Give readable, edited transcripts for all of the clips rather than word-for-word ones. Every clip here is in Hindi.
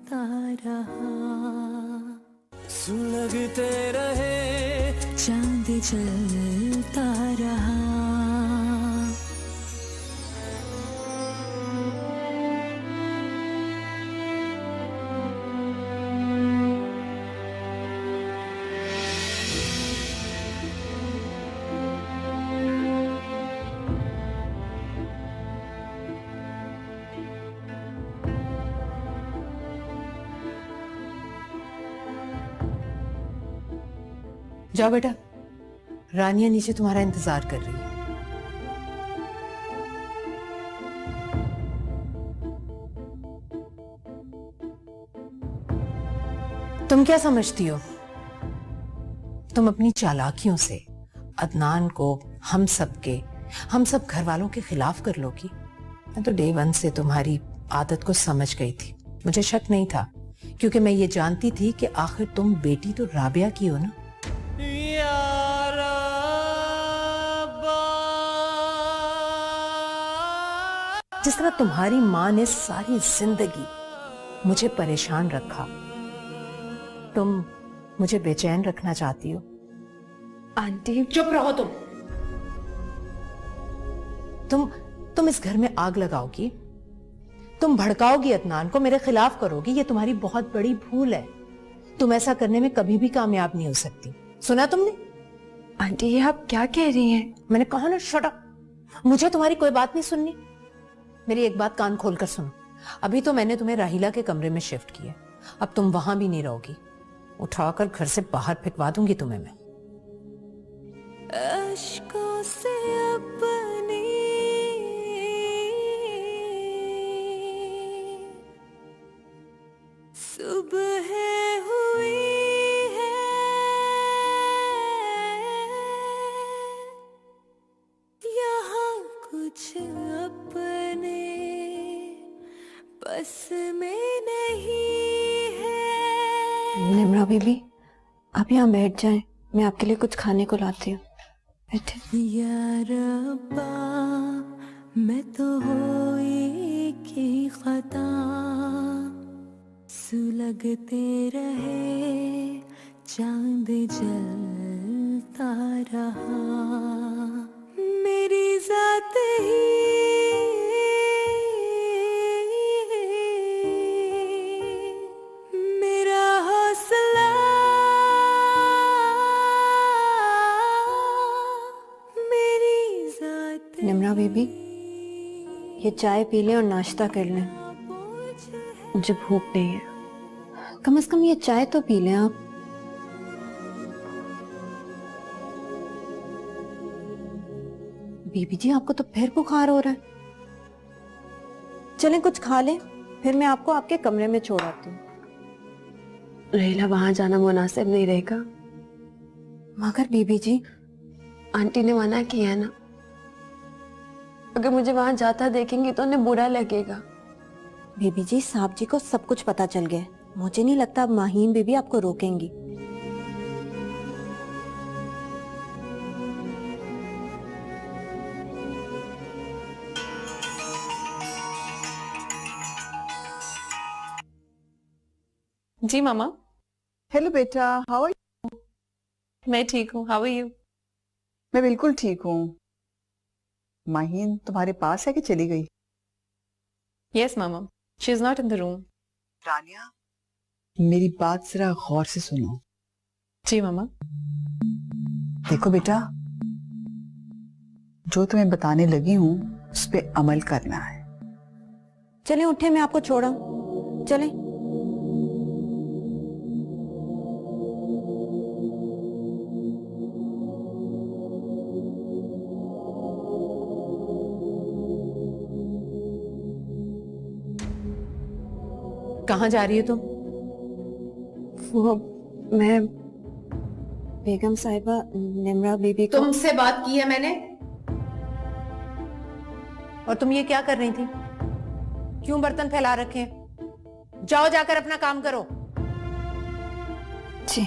जलता रहा, सुलगते रहे चांद जलता रहा। जाओ बेटा, रानिया नीचे तुम्हारा इंतजार कर रही है। तुम क्या समझती हो? तुम अपनी चालाकियों से अदनान को हम सब घर वालों के खिलाफ कर लोगी। मैं तो डे वन से तुम्हारी आदत को समझ गई थी। मुझे शक नहीं था, क्योंकि मैं ये जानती थी कि आखिर तुम बेटी तो राबिया की हो ना। जिस तरह तुम्हारी माँ ने सारी जिंदगी मुझे परेशान रखा, तुम मुझे बेचैन रखना चाहती हो। आंटी चुप रहो तुम इस घर में आग लगाओगी, तुम भड़काओगी अदनान को, मेरे खिलाफ करोगी। ये तुम्हारी बहुत बड़ी भूल है। तुम ऐसा करने में कभी भी कामयाब नहीं हो सकती। सुना तुमने? आंटी ये आप क्या कह रही हैं? मैंने कहा ना शट अप। मुझे तुम्हारी कोई बात नहीं सुननी। मेरी एक बात कान खोलकर सुनो। अभी तो मैंने तुम्हें राहिला के कमरे में शिफ्ट किया, अब तुम वहां भी नहीं रहोगी। उठाकर घर से बाहर फेंकवा दूंगी तुम्हें मैं। अश्कों से अपनी सुबह हुई है, यहाँ कुछ अपने बस में नहीं है। निम्रा बीबी, आप यहाँ बैठ जाएं, मैं आपके लिए कुछ खाने को लाती हूँ। बैठे। या रब्बा, मैं तो होई की खता, सुलगते रहे चांद जलता रहा, मेरी जात ही मेरा हौसला, मेरी जात। निम्रा बीबी, ये चाय पी लें और नाश्ता कर लें, मुझे भूख नहीं है। कम से कम ये चाय तो पी लें आप। बीबी जी, आपको तो फिर बुखार हो रहा है। चलें कुछ खा लें, फिर मैं आपको आपके कमरे में छोड़ आती हूँ। रहीला वहां जाना मुनासिब नहीं रहेगा। मगर बीबी जी, आंटी ने मना किया ना, अगर मुझे वहां जाता देखेंगी तो उन्हें बुरा लगेगा। बीबी जी, साहब जी को सब कुछ पता चल गया है। मुझे नहीं लगता अब माहीन बीबी आपको रोकेंगी। जी मामा। हेलो बेटा, हाउ आर यू? मैं ठीक हूँ, हाउ आर यू? मैं बिल्कुल ठीक हूँ। माहीन तुम्हारे पास है कि चली गई? Yes mama, she is not in the room. Rania, मेरी बात जरा गौर से सुनो। जी मामा। देखो बेटा, जो तुम्हें बताने लगी हूँ उस पे अमल करना है। चलें उठे, मैं आपको छोड़ा। चलें। कहाँ जा रही हो तुम? वो मैं बेगम साहिबा निम्रा बीबी को। तुमसे बात की है मैंने। और तुम ये क्या कर रही थी? क्यों बर्तन फैला रखे हैं? जाओ, जाकर अपना काम करो। जी।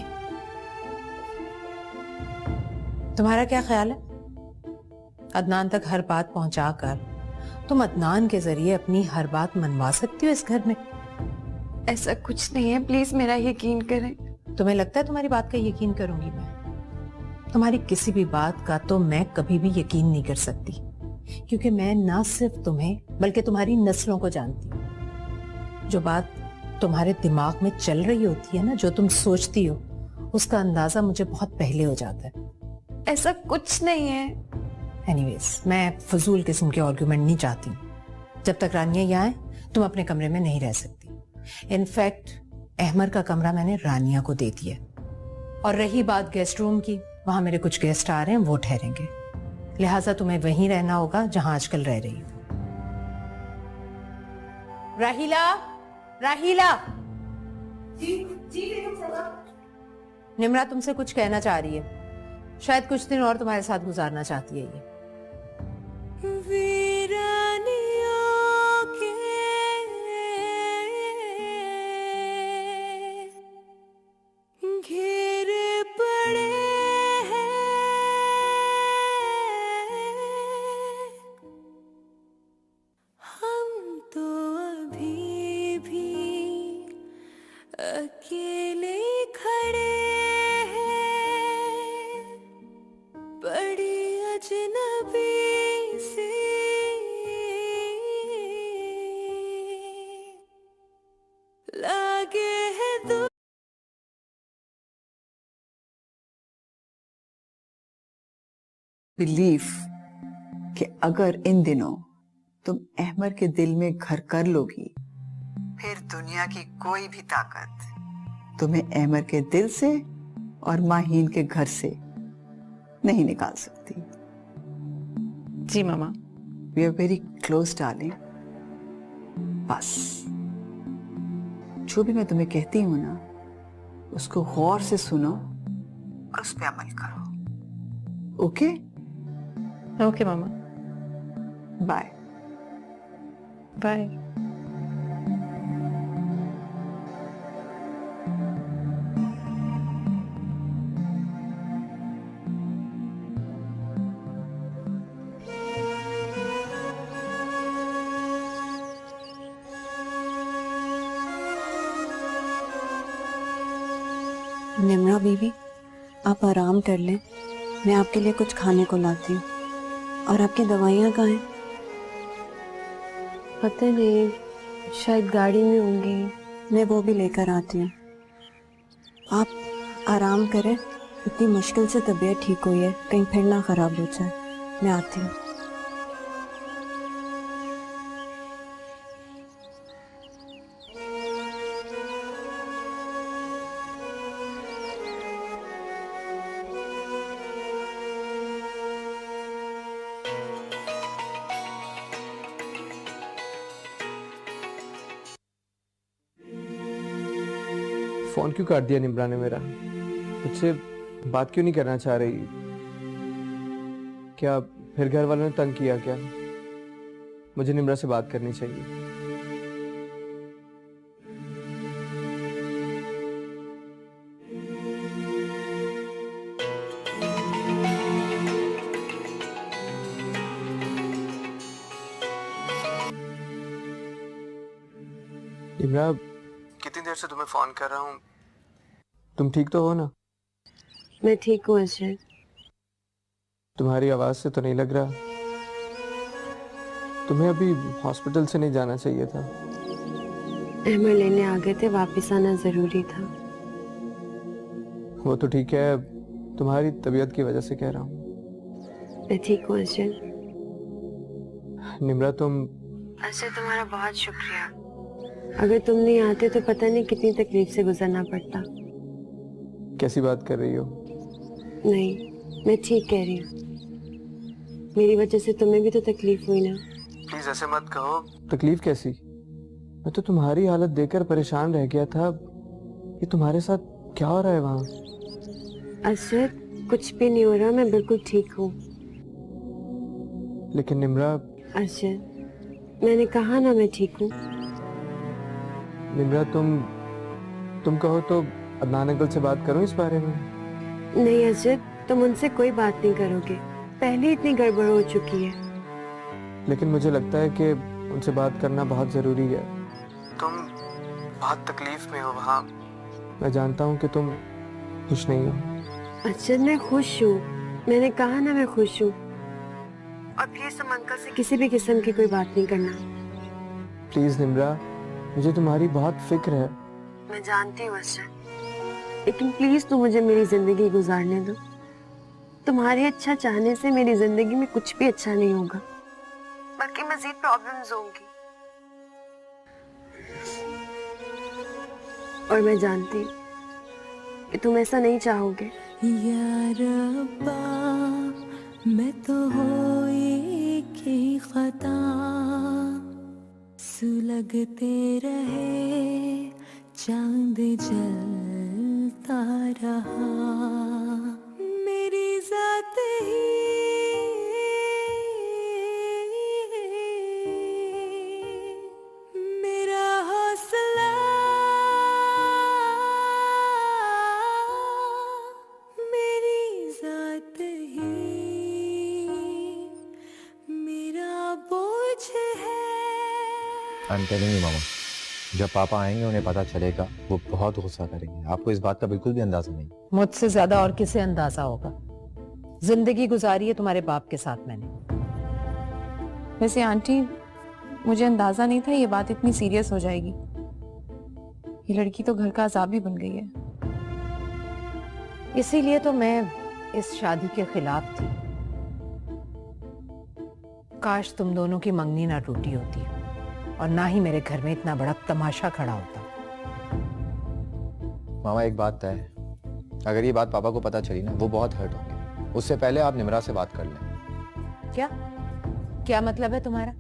तुम्हारा क्या ख्याल है? अदनान तक हर बात पहुंचाकर तुम अदनान के जरिए अपनी हर बात मनवा सकती हो इस घर में। ऐसा कुछ नहीं है, प्लीज मेरा यकीन करें। तुम्हें लगता है तुम्हारी बात का यकीन करूंगी मैं? तुम्हारी किसी भी बात का तो मैं कभी भी यकीन नहीं कर सकती, क्योंकि मैं ना सिर्फ तुम्हें बल्कि तुम्हारी नस्लों को जानती हूँ। जो बात तुम्हारे दिमाग में चल रही होती है ना, जो तुम सोचती हो, उसका अंदाजा मुझे बहुत पहले हो जाता है। ऐसा कुछ नहीं है। एनीवेज, मैं फजूल किस्म के आर्गुमेंट नहीं चाहती हूँ। जब तक रानिया यहाँ है, तुम अपने कमरे में नहीं रह सकती। इनफैक्ट अहमर का कमरा मैंने रानिया को दे दिया। और रही बात गेस्ट रूम की, वहां मेरे कुछ गेस्ट आ रहे हैं, वो ठहरेंगे, लिहाजा तुम्हें वहीं रहना होगा जहां आजकल रह रही हो। राहिला, राहिला। निम्रा तुमसे कुछ कहना चाह रही है। शायद कुछ दिन और तुम्हारे साथ गुजारना चाहती है ये। वीरानियों के घेरे पड़े हैं, हम तो अभी भी अकेले खड़े हैं, बड़ी अजनबी सी लागे है दूर। बिलीफ कि अगर इन दिनों तुम अहमर के दिल में घर कर लोगी, फिर दुनिया की कोई भी ताकत तुम्हें अहमर के दिल से और माहीन के घर से नहीं निकाल सकती। जी mama. We are very close darling. बस जो भी मैं तुम्हें कहती हूँ ना, उसको गौर से सुनो और उस पर अमल करो। ओके? ओके मामा। बाय। बाय। निम्रा बीवी, आप आराम कर लें, मैं आपके लिए कुछ खाने को लाती हूँ। और आपकी दवाइयाँ कहाँ हैं? पता नहीं, शायद गाड़ी में होंगी। मैं वो भी लेकर आती हूँ। आप आराम करें, इतनी मुश्किल से तबीयत ठीक हुई है, कहीं फिर ना खराब हो जाए। मैं आती हूँ। फोन क्यों काट दिया निम्रा ने मेरा? मुझसे बात क्यों नहीं करना चाह रही? क्या फिर घर वालों ने तंग किया क्या? मुझे निम्रा से बात करनी चाहिए। निम्रा, कितनी देर से तुम्हें फोन कर रहा हूँ, तुम ठीक तो हो ना? मैं ठीक हूँ अजय। तुम्हारी आवाज से तो नहीं लग रहा। तुम्हें अभी हॉस्पिटल से नहीं जाना चाहिए था। अहमर लेने आ गए थे, वापस आना जरूरी था। वो तो ठीक है, तुम्हारी तबीयत की वजह से कह रहा हूँ। मैं ठीक हूँ अजय। निम्रा तुम... अजय तुम्हारा बहुत शुक्रिया। अगर तुम नहीं आते तो पता नहीं कितनी तकलीफ से गुजरना पड़ता। कैसी बात कर रही हो? नहीं, मैं ठीक कह रही हूँ। मेरी वजह से तुम्हें भी तो तकलीफ हुई ना। प्लीज ऐसे मत कहो। तकलीफ कैसी? मैं तो तुम्हारी हालत देखकर परेशान रह गया था। ये तुम्हारे साथ क्या हो रहा है वहाँ? अजय, कुछ भी नहीं हो रहा, मैं बिल्कुल ठीक हूँ। लेकिन निम्रा... अजय, मैंने कहा ना मैं ठीक हूँ। निम्रा तुम कहो तो अदनान अंकल से बात करूं इस बारे में? नहीं अजय, तुम उनसे कोई बात नहीं करोगे, पहले इतनी गड़बड़ हो चुकी है। लेकिन मुझे लगता है कि उनसे बात करना बहुत जरूरी है। तुम बहुत तकलीफ में हो वहाँ। मैं जानता हूँ कि तुम खुश नहीं हो। अच्छा मैं खुश हूँ, मैंने कहा ना मैं खुश हूँ। और प्लीज तुम अंकल से किसी भी किस्म की कोई बात नहीं करना। प्लीज निम्रा, मुझे तुम्हारी बहुत फिक्र है। मैं जानती हूँ अर्शद, लेकिन प्लीज तू मुझे मेरी जिंदगी गुजारने दो। तुम्हारे अच्छा चाहने से मेरी जिंदगी में कुछ भी अच्छा नहीं होगा, बल्कि मजीद प्रॉब्लम्स होंगी। और मैं जानती हूँ कि तुम ऐसा नहीं चाहोगे। या रब्बा मैं तो होई की खता, सुलगते रहे चांद जलता रहा, मेरी जात ही मेरा हौसला, मेरी जात ही मेरा बोझ है। आई एम टेलिंग यू मामा, जब पापा आएंगे उन्हें पता चलेगा, वो बहुत गुस्सा करेंगे। आपको इस बात का बिल्कुल भी अंदाजा नहीं। मुझसे ज्यादा और किसे अंदाजा होगा? जिंदगी गुजारी है तुम्हारे बाप के साथ मैंने। वैसे आंटी, मुझे अंदाजा नहीं था ये बात इतनी सीरियस हो जाएगी। ये लड़की तो घर का अजाब ही बन गई है। इसीलिए तो मैं इस शादी के खिलाफ थी। काश तुम दोनों की मंगनी ना टूटी होती और ना ही मेरे घर में इतना बड़ा तमाशा खड़ा होता। मामा एक बात तय है, अगर ये बात पापा को पता चली ना, वो बहुत हर्ट होंगे। उससे पहले आप निम्रा से बात कर लें। क्या क्या मतलब है तुम्हारा?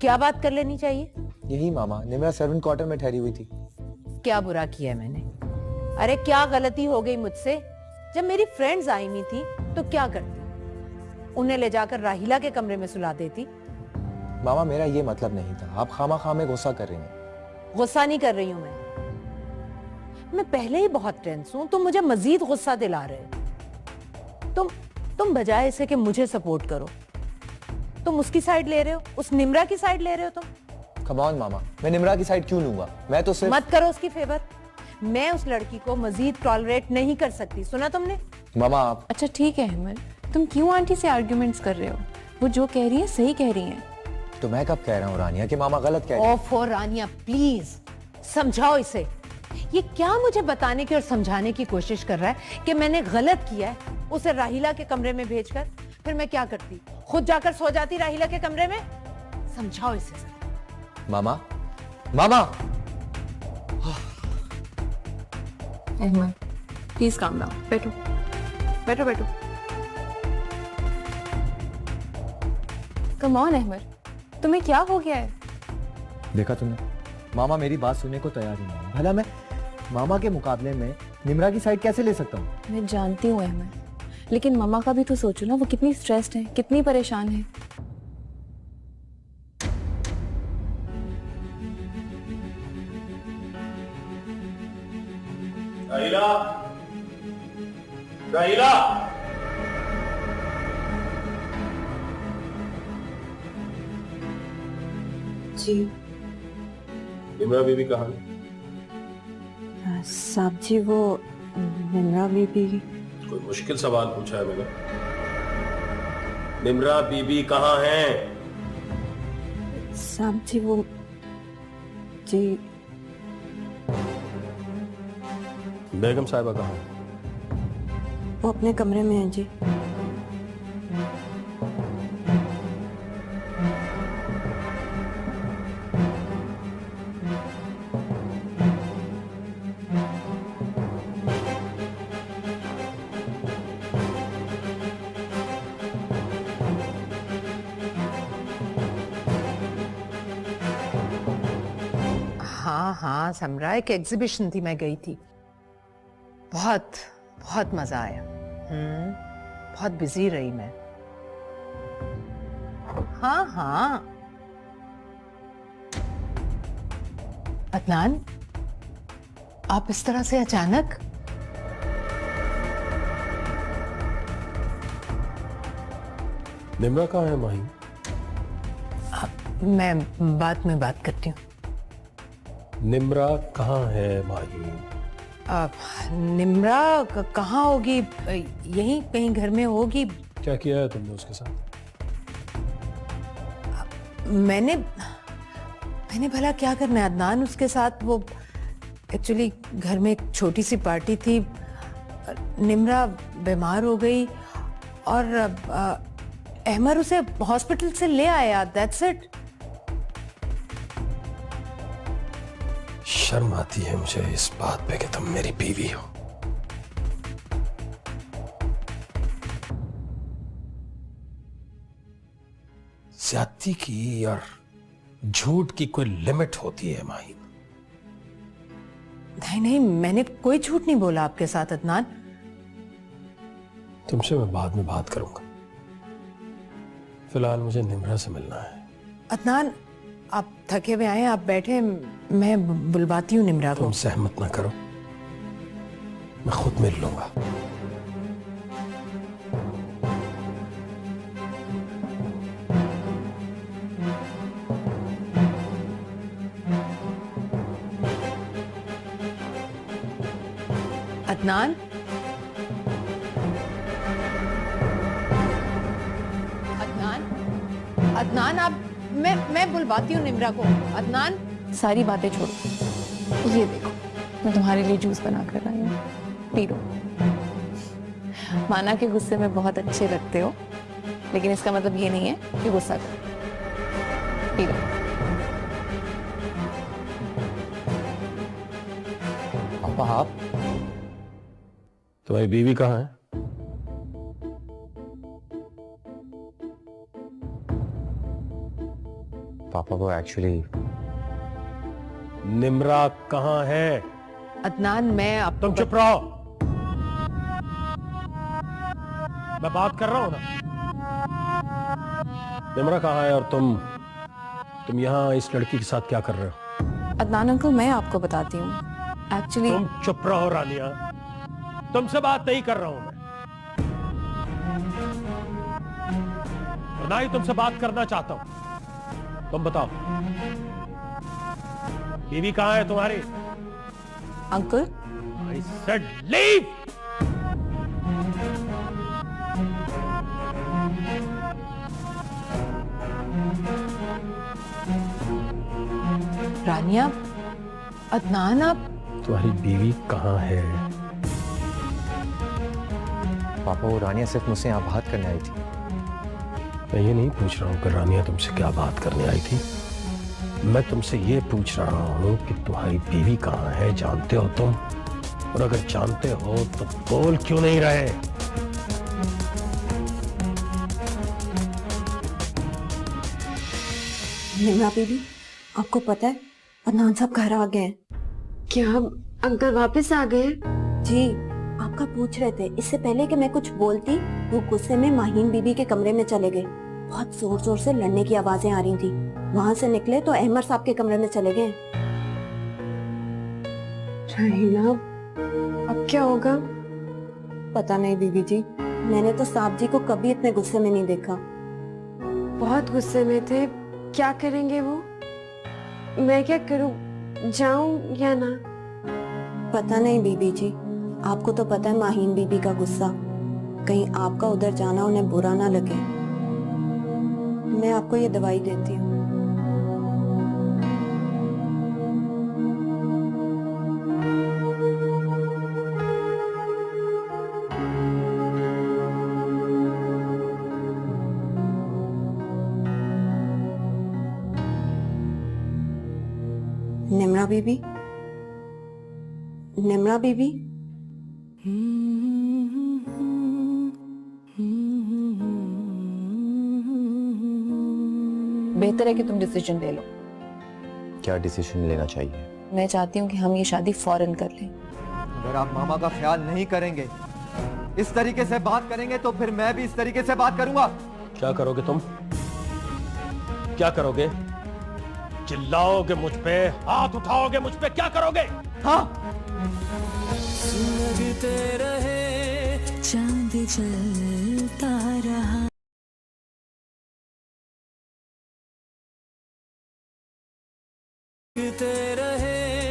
क्या बात कर लेनी चाहिए? यही मामा, निम्रा सर्वेंट क्वार्टर में ठहरी हुई थी। क्या बुरा किया है मैंने? अरे क्या गलती हो गई मुझसे? जब मेरी फ्रेंड्स आई हुई थी तो क्या करती? उन्हें ले जाकर राहिला के कमरे में सुला देती। मामा मेरा ये मतलब नहीं था, आप खामा में गुस्सा कर रही हैं। गुस्सा नहीं कर रही हूं मैं पहले ही बहुत टेंस हूं, तुम मुझे मजीद गुस्सा दिला रहे हो। तुम बजाय इसे कि मुझे सपोर्ट करो, तुम उसकी साइड ले रहे हो, उस निम्रा की साइड ले रहे हो तुम। कम ऑन मामा, मैं निम्रा की साइड क्यों लूंगा? मैं तो सिर्फ... मत करो उसकी फेवर। मैं उस लड़की को मजीद टॉलरेट नहीं कर सकती, सुना तुमने? मामा आप... अच्छा ठीक है अहमद, तुम क्यों आंटी से आर्ग्यूमेंट्स कर रहे हो? वो जो कह रही है सही कह रही है। तो मैं कब कह रहा हूँ रानिया कि मामा गलत कह रही है? ओफो रानिया प्लीज समझाओ इसे। ये क्या मुझे बताने की और समझाने की कोशिश कर रहा है कि मैंने गलत किया है उसे राहिला के कमरे में भेजकर? फिर मैं क्या करती? खुद जाकर सो जाती राहिला के कमरे में? समझाओ इसे सर। मामा मामा अहमद प्लीज काम डाउन, बैठो बैठो बैठो। कम ऑन अहमद, तुम्हें क्या हो गया है? देखा तुमने, मामा मेरी बात सुनने को तैयार ही नहीं है। भला मैं मामा के मुकाबले में निम्रा की साइड कैसे ले सकता हूँ? मैं जानती हूँ अहमद, लेकिन मामा का भी तो सोचो ना, वो कितनी स्ट्रेस्ड है, कितनी परेशान है। राहिला, राहिला, जी निम्रा बीबी कहाँ है? साहब जी वो निम्रा बीबी। कोई मुश्किल सवाल पूछा है मैंने? निम्रा बीबी कहाँ है? साहब जी वो जी बेगम साहिबा कहाँ है? वो अपने कमरे में है जी। हाँ समरा, एक एग्जीबिशन थी, मैं गई थी। बहुत बहुत मजा आया। बहुत बिजी रही मैं। हाँ अदनान, आप इस तरह से अचानक? निम्रा कहाँ है माही? मैं बाद में बात करती हूँ। निम्रा कहाँ है माही? निम्रा कहाँ होगी? यहीं कहीं घर में होगी। क्या किया है तुमने उसके साथ? मैंने भला क्या करना है अदनान उसके साथ? वो एक्चुअली घर में एक छोटी सी पार्टी थी, निम्रा बीमार हो गई और अहमर उसे हॉस्पिटल से ले आया, दैट्स इट। शर्म आती है मुझे इस बात पे कि तुम मेरी बीवी हो। ज्यादती की और झूठ की कोई लिमिट होती है माही। नहीं, मैंने कोई झूठ नहीं बोला आपके साथ अदनान। तुमसे मैं बाद में बात करूंगा, फिलहाल मुझे निम्रा से मिलना है। अदनान आप थके हुए आए, आप बैठे, मैं बुलवाती हूँ निम्रा को। तुम सहमत ना करो, मैं खुद मिल लूंगा। अदनान, अदनान आप, मैं बुलवाती हूँ निम्रा को। अदनान, सारी बातें छोड़ो, ये देखो मैं तुम्हारे लिए जूस बना कर लाई हूँ, पी लो। माना कि गुस्से में बहुत अच्छे लगते हो, लेकिन इसका मतलब ये नहीं है कि गुस्सा करो। P low. पापा आप? तुम्हारी बीवी कहाँ है? पापा वो एक्चुअली निम्रा कहाँ है? अदनान मैं अब तुम चुप रहो, मैं बात कर रहा हूं ना। निम्रा कहाँ है और तुम यहाँ इस लड़की के साथ क्या कर रहे हो? अदनान अंकल मैं आपको बताती हूँ, एक्चुअली तुम चुप रहो रानिया, तुमसे बात नहीं कर रहा हूं मैं, और ना ही तुमसे बात करना चाहता हूं। तुम बताओ, बीवी कहाँ है तुम्हारी? Uncle I said leave! रानिया, अदनान आप, तुम्हारी बीवी कहाँ है? पापा वो रानिया सिर्फ मुझसे यहाँ बात करने आई थी। मैं ये नहीं पूछ रहा हूँ कि रानिया तुमसे क्या बात करने आई थी, मैं तुमसे ये पूछ रहा हूँ कि तुम्हारी बीवी कहाँ है, जानते हो तुम? और अगर जानते हो तो बोल क्यों नहीं रहे? निम्रा बीबी, आपको पता है अदनान साहब घर आ गए हैं। क्या अंकल वापस आ गए? जी, आपका पूछ रहे थे। इससे पहले कि मैं कुछ बोलती, वो गुस्से में माहीन बीबी के कमरे में चले गए। बहुत जोर जोर से लड़ने की आवाजें आ रही थी। वहां से निकले तो अहमर साहब के कमरे में चले गए। रहीना, अब क्या होगा? पता नहीं बीबी जी, मैंने तो साहब जी को कभी इतने गुस्से में नहीं देखा। बहुत गुस्से में थे। क्या करेंगे वो? मैं क्या करूं, जाऊं या ना? पता नहीं बीबी जी, आपको तो पता है माहीन बीबी का गुस्सा। कहीं आपका उधर जाना उन्हें बुरा ना लगे। मैं आपको ये दवाई देती हूँ। निम्रा बीबी, निम्रा बीबी, बेहतर है कि तुम डिसीजन ले लो। क्या डिसीजन लेना चाहिए? मैं चाहती हूँ कि हम ये शादी फौरन कर लें। अगर आप मामा का ख्याल नहीं करेंगे, इस तरीके से बात करेंगे, तो फिर मैं भी इस तरीके से बात करूंगा। क्या करोगे तुम? क्या करोगे? चिल्लाओगे मुझ पे, हाथ उठाओगे मुझ पे, क्या करोगे? हाँ, सुलगते रहे चांद जलता रहा। रहे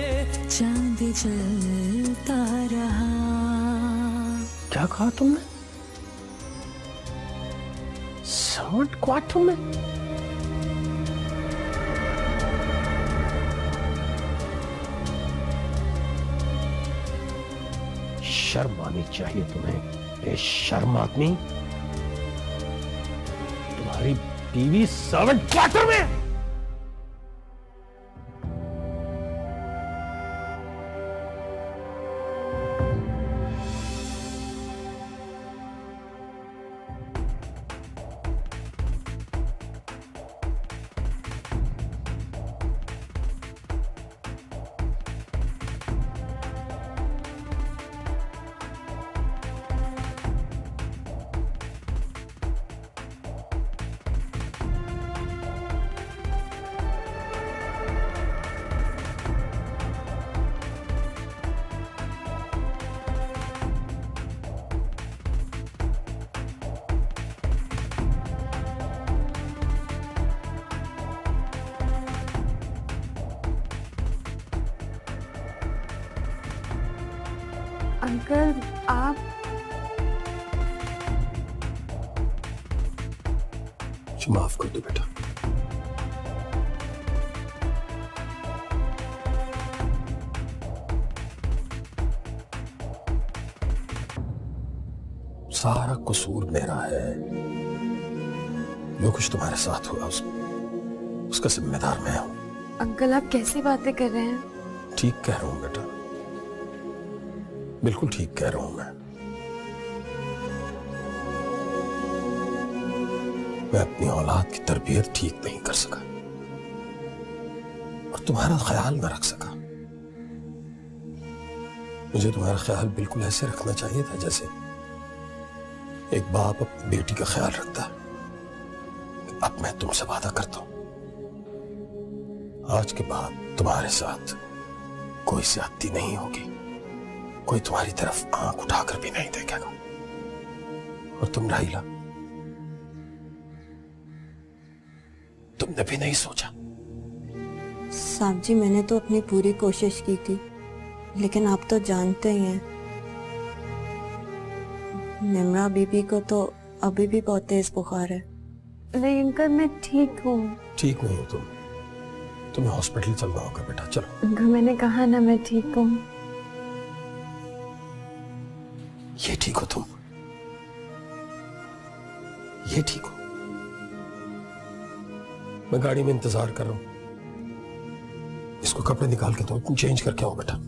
चांद जलता रहा। क्या कहा तुमने? सर्वेंट क्वार्टर में? शर्म आनी चाहिए तुम्हें, बेशर्म आदमी। तुम्हारी बीवी सर्वेंट क्वार्टर में? अंकल आप मुझे माफ कर दो बेटा। सारा कसूर मेरा है। जो कुछ तुम्हारे साथ हुआ उसका जिम्मेदार मैं हूं। अंकल आप कैसी बातें कर रहे हैं? ठीक कह रहा हूं बेटा, बिल्कुल ठीक कह रहा हूं मैं अपनी औलाद की तरबियत ठीक नहीं कर सका और तुम्हारा ख्याल न रख सका। मुझे तुम्हारा ख्याल बिल्कुल ऐसे रखना चाहिए था जैसे एक बाप अपनी बेटी का ख्याल रखता है। अब मैं तुमसे वादा करता हूं, आज के बाद तुम्हारे साथ कोई ज्यादती नहीं होगी, कोई तुम्हारी तरफ आंख उठाकर भी नहीं देखेगा। और तुम राहिला, तुमने भी नहीं सोचा? साहब जी मैंने तो अपनी पूरी कोशिश की थी, लेकिन आप तो जानते ही हैं निम्रा बीबी को तो अभी भी बहुत तेज बुखार है। नहीं अंकल मैं ठीक हूँ। ठीक नहीं हो तुम्हें हॉस्पिटल चलना होगा बेटा, चलो। अंकल मैंने कहा ना मैं ठीक हूँ। ये ठीक हो तुम? ये ठीक हो? मैं गाड़ी में इंतजार कर रहा हूं। इसको कपड़े निकाल के दो, तुम चेंज करके आओ बेटा।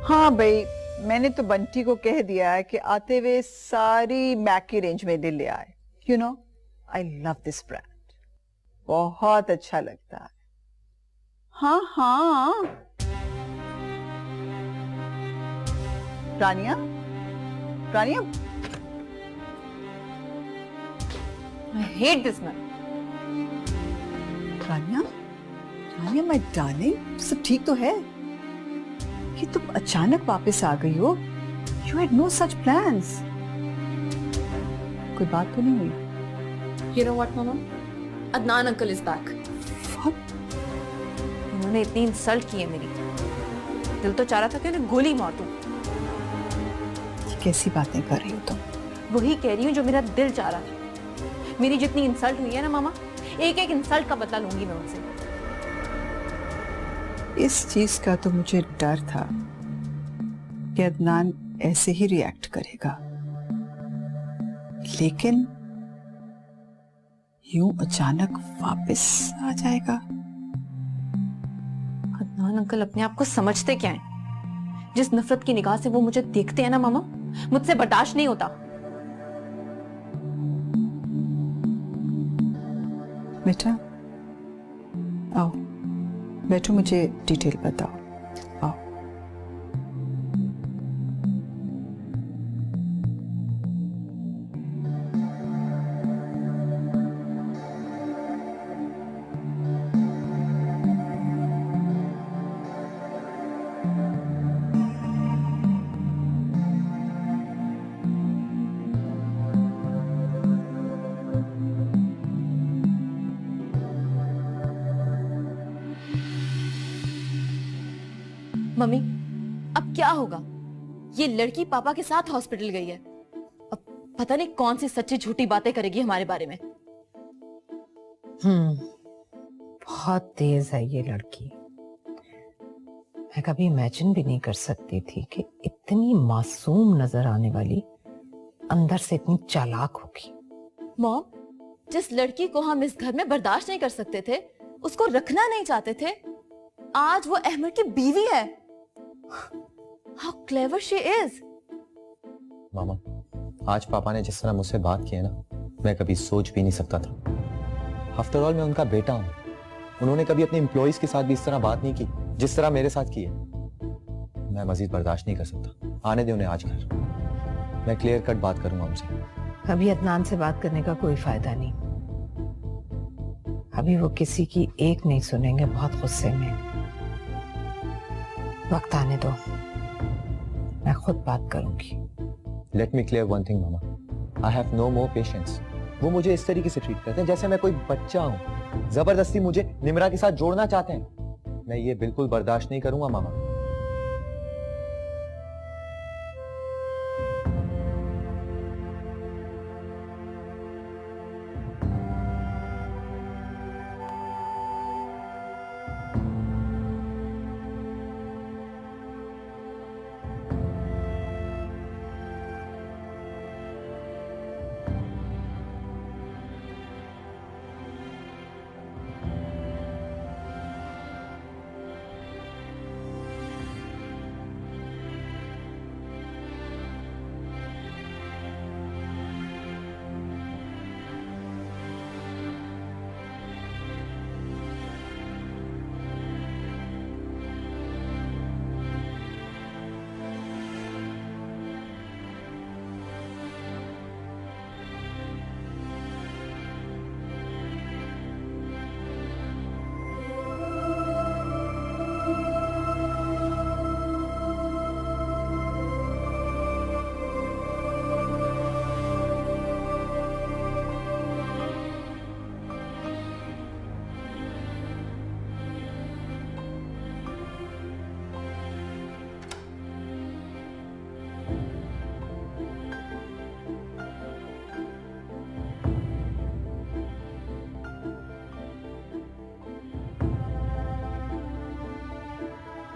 हाँ भाई, मैंने तो बंटी को कह दिया है कि आते हुए सारी मैकी रेंज में दिल ले आए। You know I love this brand, बहुत अच्छा लगता है। हाँ हाँ रानिया, रानिया I hate this man. Rania, Rania my darling, सब ठीक तो है? कि तुम अचानक वापस आ गई हो? You had no such plans. कोई बात तो नहीं हुई? You know what, Mama? Adnan uncle is back. What? उन्होंने इतनी इंसल्ट की है मेरी, दिल तो चाह रहा था कि उन्हें गोली मार दूं। ये कैसी बातें कर रही हो तुम? वही कह रही हूँ जो मेरा दिल चाह रहा था। मेरी जितनी इंसल्ट हुई है ना मामा, एक एक इंसल्ट का बदला लूंगी मैं उनसे। इस चीज का तो मुझे डर था कि अदनान ऐसे ही रिएक्ट करेगा, लेकिन यूं अचानक वापस आ जाएगा। अदनान अंकल अपने आप को समझते क्या हैं? जिस नफरत की निगाह से वो मुझे देखते हैं ना मामा, मुझसे बर्दाश्त नहीं होता। बेटा आओ बैठो, मुझे डिटेल बताओ। आओ। मम्मी अब क्या होगा? ये लड़की पापा के साथ हॉस्पिटल गई है, अब पता नहीं कौन सी सच्ची झूठी बातें करेगी हमारे बारे में। बहुत तेज है ये लड़की। मैं कभी इमेजिन भी नहीं कर सकती थी कि इतनी मासूम नजर आने वाली अंदर से इतनी चालाक होगी। मॉम, जिस लड़की को हम इस घर में बर्दाश्त नहीं कर सकते थे, उसको रखना नहीं चाहते थे, आज वो अहमद की बीवी है। How clever she is. मामा, आज पापा ने जिस तरह मुझसे बात की है ना, मैं कभी सोच भी नहीं सकता था। आफ्टर ऑल मैं उनका बेटा हूं। उन्होंने कभी अपने एम्प्लॉइज के साथ भी इस तरह बात नहीं की जिस तरह मेरे साथ की है। मैं मजीद बर्दाश्त नहीं कर सकता। आने दे उन्हें आज घर। मैं क्लियर कट बात करूंगा उनसे। अभी अदनान से बात करने का कोई फायदा नहीं। अभी वो किसी की एक नहीं सुनेंगे, बहुत गुस्से में। वक्त आने दो, मैं खुद बात करूंगी। Let me clear one thing मामा, I have no more patience. वो मुझे इस तरीके से ट्रीट करते हैं जैसे मैं कोई बच्चा हूं। जबरदस्ती मुझे निम्रा के साथ जोड़ना चाहते हैं। मैं ये बिल्कुल बर्दाश्त नहीं करूंगा मामा।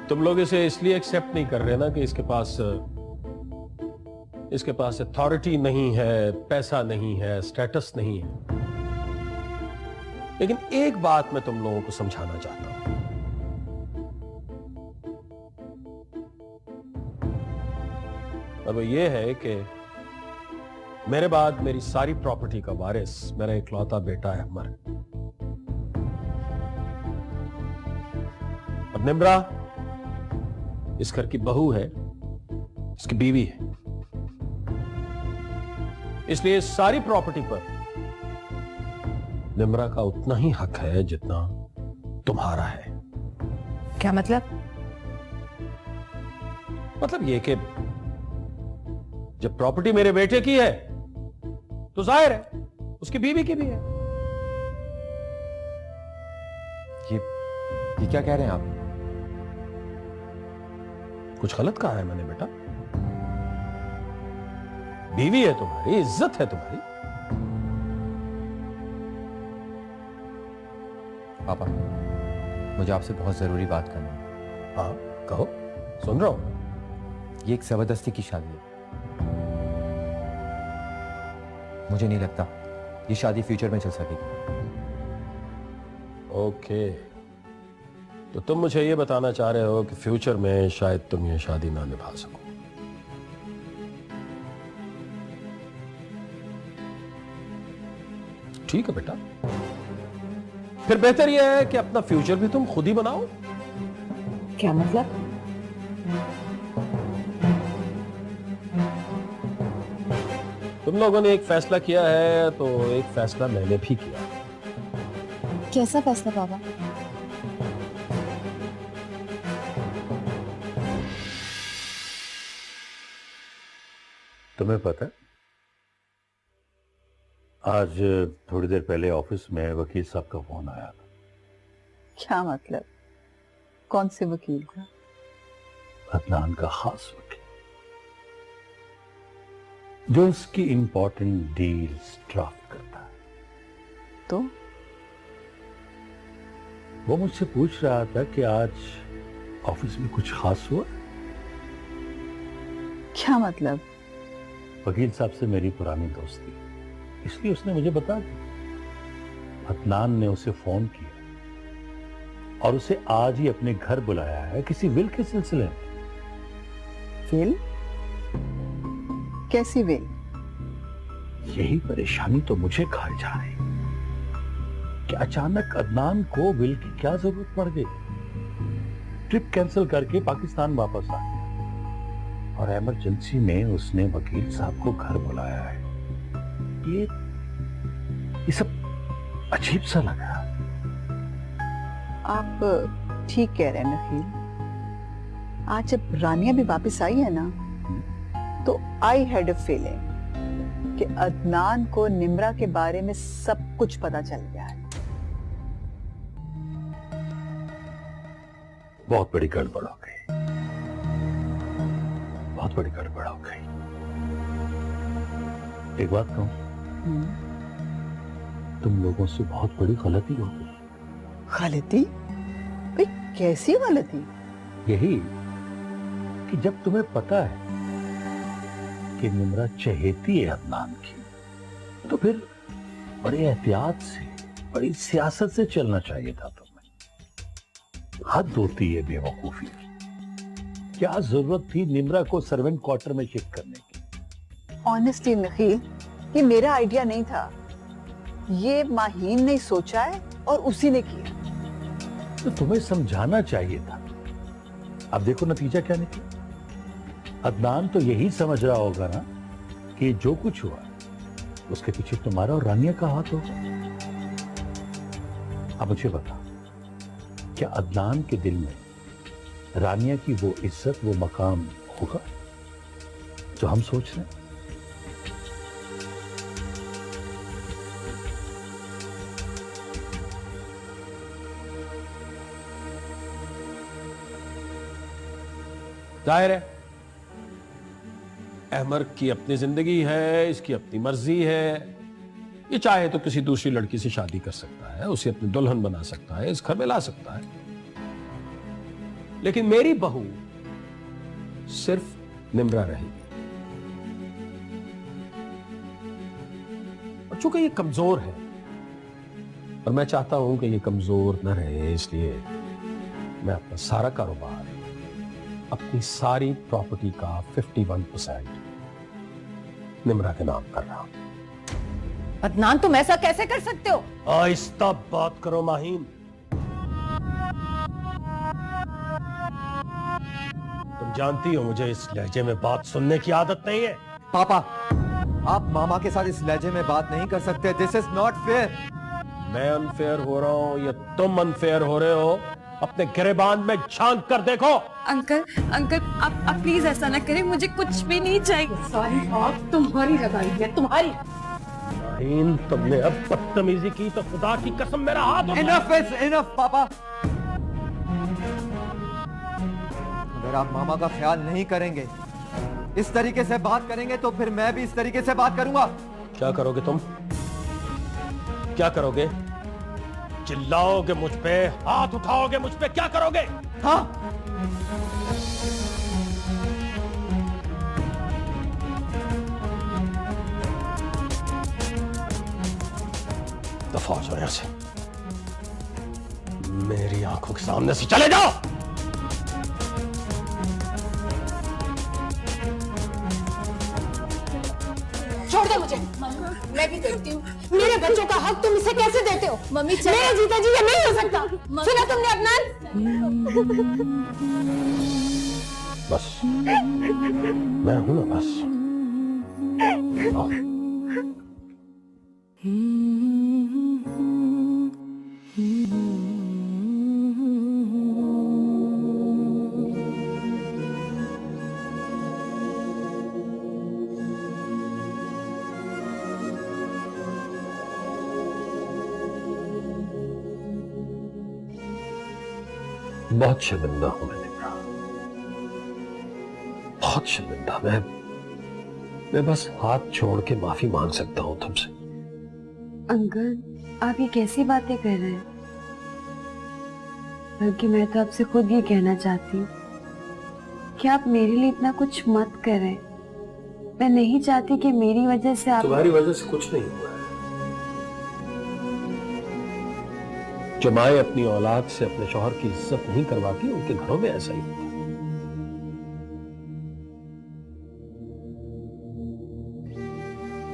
तुम लोग इसे इसलिए एक्सेप्ट नहीं कर रहे ना कि इसके पास अथॉरिटी नहीं है, पैसा नहीं है, स्टेटस नहीं है। लेकिन एक बात मैं तुम लोगों को समझाना चाहता हूं। और वो ये है कि मेरे बाद मेरी सारी प्रॉपर्टी का वारिस मेरा इकलौता बेटा है अमर। और निम्रा इस घर की बहू है, इसकी बीवी है। इसलिए सारी प्रॉपर्टी पर निम्रा का उतना ही हक है जितना तुम्हारा है। क्या मतलब? मतलब ये कि जब प्रॉपर्टी मेरे बेटे की है तो जाहिर है उसकी बीवी की भी है। ये क्या कह रहे हैं आप? कुछ गलत कहा है मैंने बेटा? बीवी है तुम्हारी, इज्जत है तुम्हारी। पापा, मुझे आपसे बहुत जरूरी बात करनी है। हाँ कहो, सुन रहा हूं। ये एक जबरदस्ती की शादी है। मुझे नहीं लगता ये शादी फ्यूचर में चल सकेगी। ओके, तो तुम मुझे ये बताना चाह रहे हो कि फ्यूचर में शायद तुम ये शादी ना निभा सको। ठीक है बेटा, फिर बेहतर यह है कि अपना फ्यूचर भी तुम खुद ही बनाओ। क्या मतलब? तुम लोगों ने एक फैसला किया है तो एक फैसला मैंने भी किया। कैसा फैसला पापा? तुम्हें पता है, आज थोड़ी देर पहले ऑफिस में वकील साहब का फोन आया था। क्या मतलब? कौन से वकील का? अदनान का खास वकील, जो उसकी इंपॉर्टेंट डील्स ड्राफ्ट करता है। तो वो मुझसे पूछ रहा था कि आज ऑफिस में कुछ खास हुआ। क्या मतलब? वकील साहब से मेरी पुरानी दोस्ती, इसलिए उसने मुझे बता दिया। अदनान ने उसे फोन किया और उसे आज ही अपने घर बुलाया है किसी विल के सिलसिले में। विल? कैसी विल? यही परेशानी तो मुझे खाए जा रही कि अचानक अदनान को विल की क्या जरूरत पड़ गई। ट्रिप कैंसिल करके पाकिस्तान वापस आ गया और इमरजेंसी में उसने वकील साहब को घर बुलाया है। ये सब अजीब सा लगा। आप ठीक कह रहे हैं नखील। आज जब रानिया भी वापस आई है ना, तो आई हैड अ फीलिंग कि अदनान को निम्रा के बारे में सब कुछ पता चल गया है। बहुत बड़ी गड़बड़ हो गई, बहुत बड़ी गड़बड़ हो गई। एक बात कहूं, तुम लोगों से बहुत बड़ी गलती हो गई। गलती? भाई कैसी गलती? यही कि जब तुम्हें पता है कि निम्रा चहेती है अदनान की, तो फिर बड़े एहतियात से, बड़ी सियासत से चलना चाहिए था तुम्हें। हद होती है बेवकूफी की। क्या जरूरत थी निम्रा को सर्वेंट क्वार्टर में शिफ्ट करने की? ऑनेस्टली नखील, ये मेरा आइडिया नहीं था। ये माहीन ने सोचा है और उसी ने किया। तो तुम्हें समझाना चाहिए था। अब देखो नतीजा क्या निकला। अदनान तो यही समझ रहा होगा ना कि जो कुछ हुआ उसके पीछे तुम्हारा और रानिया का हाथ होगा। अब मुझे बता, क्या अदनान के दिल में रानिया की वो इज्जत, वो मकाम होगा जो हम सोच रहे हैं? जाहिर है अहमर की अपनी जिंदगी है, इसकी अपनी मर्जी है। ये चाहे तो किसी दूसरी लड़की से शादी कर सकता है, उसे अपनी दुल्हन बना सकता है, इस घर में ला सकता है। लेकिन मेरी बहू सिर्फ निम्रा रहेगी। और चूंकि ये कमजोर है और मैं चाहता हूं कि ये कमजोर न रहे, इसलिए मैं अपना सारा कारोबार, अपनी सारी प्रॉपर्टी का 51% निम्रा के नाम कर रहा हूं। अदनान, तुम ऐसा कैसे कर सकते हो? आहिस्ता बात करो माहीन। तुम जानती हो मुझे इस लहजे में बात सुनने की आदत नहीं है। पापा, आप मामा के साथ इस लहजे में बात नहीं कर सकते। This is not fair. मैं अनफेयर हो रहा हूं या तुम अनफेयर हो रहे हो? अपने गिरेबान में झांक कर देखो। अंकल अंकल, आप प्लीज ऐसा ना करें, मुझे कुछ भी नहीं चाहिए। सारी बात तुम्हारी लगाई है, तुम्हारी। माहीन, तुमने अब बदतमीजी की तो खुदा की कसम मेरा हाथ। इनफ इज इनफ पापा। अगर आप मामा का ख्याल नहीं करेंगे, इस तरीके से बात करेंगे, तो फिर मैं भी इस तरीके से बात करूंगा। क्या करोगे तुम? क्या करोगे? चिल्लाओगे मुझ पे, हाथ उठाओगे मुझ पे, क्या करोगे? हाँ? दफा हो जाओ यहां से, मेरी आंखों के सामने से चले जाओ। छोड़ दो मुझे, मैं भी देखती हूँ। मेरे बच्चों का हक तुम इसे कैसे देते हो? मम्मी मेरे जीता जी ये नहीं हो सकता। सुना तुमने अदनान? बस मैं हूं ना, बस आओ। बहुत शर्मिंदा हूं मैं निम्रा, बहुत शर्मिंदा। मैं बस हाथ छोड़ के माफी मांग सकता हूं तुमसे। अंकल, आप ये कैसी बातें कर रहे हैं? बल्कि मैं तो आपसे खुद ये कहना चाहती हूँ कि आप मेरे लिए इतना कुछ मत करें। मैं नहीं चाहती कि मेरी वजह से आप... तुम्हारी वजह से कुछ नहीं हुआ है। जो माएं अपनी औलाद से अपने शौहर की इज्जत नहीं करवाती, उनके घरों में ऐसा ही होता है।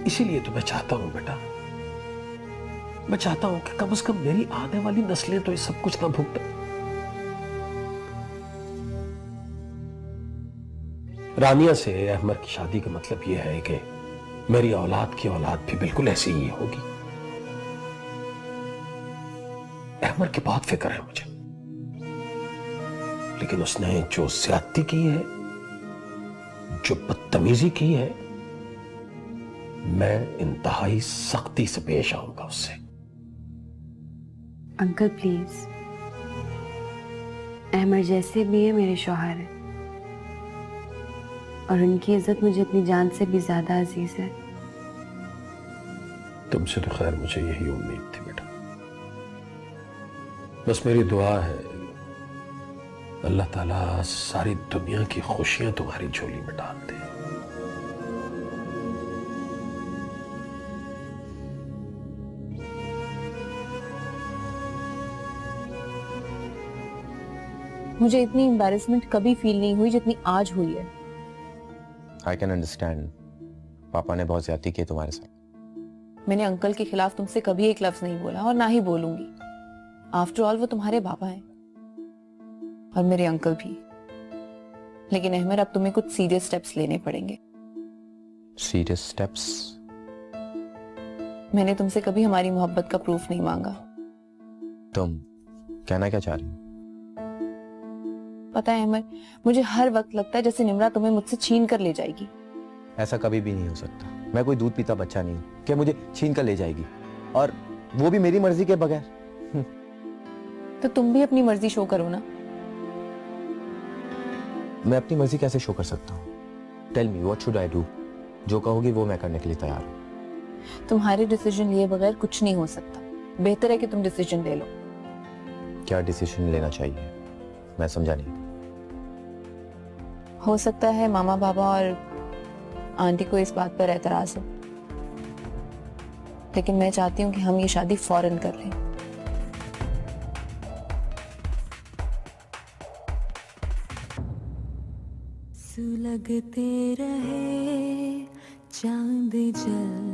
इसीलिए तो मैं चाहता हूं बेटा, मैं चाहता हूं कि कम से कम मेरी आने वाली नस्लें तो ये सब कुछ ना भुगतें। रानिया से अहमर की शादी का मतलब यह है कि मेरी औलाद की औलाद भी बिल्कुल ऐसी ही होगी। अहमर की बहुत फिक्र है मुझे, लेकिन उसने जो ज्यादती की है, जो बदतमीजी की है, मैं इंतहाई सख्ती से पेश आऊंगा उससे। अंकल प्लीज, अहमर जैसे भी है मेरे शौहर है और उनकी इज्जत मुझे अपनी जान से भी ज्यादा अजीज है। तुमसे तो खैर मुझे यही उम्मीद थी बेटा। बस मेरी दुआ है अल्लाह ताला सारी दुनिया की खुशियां तुम्हारी झोली में डाल दे। मुझे इतनी एम्बैरेसमेंट कभी फील नहीं हुई जितनी आज हुई है। आई कैन अंडरस्टैंड, पापा ने बहुत ज्यादती की तुम्हारे साथ। मैंने अंकल के खिलाफ तुमसे कभी एक लफ्ज नहीं बोला और ना ही बोलूंगी। आफ्टर ऑल वो तुम्हारे पापा हैं और मेरे अंकल भी। लेकिन अहमर, अब तुम्हें कुछ सीरियस स्टेप्स लेने पड़ेंगे। Serious steps? मैंने तुमसे कभी हमारी मोहब्बत का प्रूफ नहीं मांगा। तुम कहना क्या चाह रही हो? पता है अहमर, मुझे हर वक्त लगता है जैसे निम्रा तुम्हें मुझसे छीन कर ले जाएगी। ऐसा कभी भी नहीं हो सकता। मैं कोई दूध पीता बच्चा नहीं हूं कि मुझे छीन कर ले जाएगी, और वो भी मेरी मर्जी के बगैर। तो तुम भी अपनी मर्जी शो करो ना। मैं अपनी मर्जी कैसे शो कर सकता हूँ? Tell me what should I do? जो कहोगी वो मैं करने के लिए तैयार हूँ। तुम्हारे डिसीजन लिए बगैर कुछ नहीं हो सकता। बेहतर है कि तुम डिसीजन ले लो। क्या डिसीजन लेना चाहिए? मैं समझा नहीं। हो सकता है मामा बाबा और आंटी को इस बात पर एतराज हो, लेकिन मैं चाहती हूँ कि हम ये शादी फौरन कर लें। सुलगते रहे चांद जल